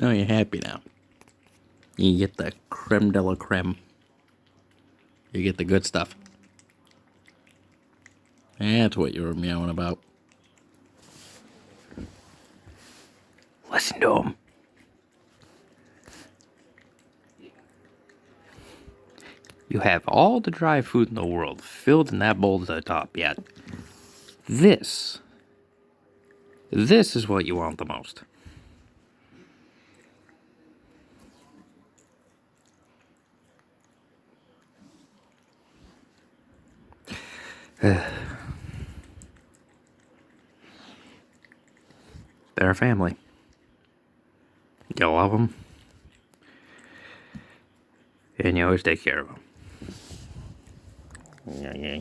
Oh, you're happy now. You get the creme de la creme. You get the good stuff. That's what you were meowing about. Listen to him. You have all the dry food in the world filled in that bowl to the top, yet this is what you want the most. They're a family. You love them. And you always take care of them. Yeah.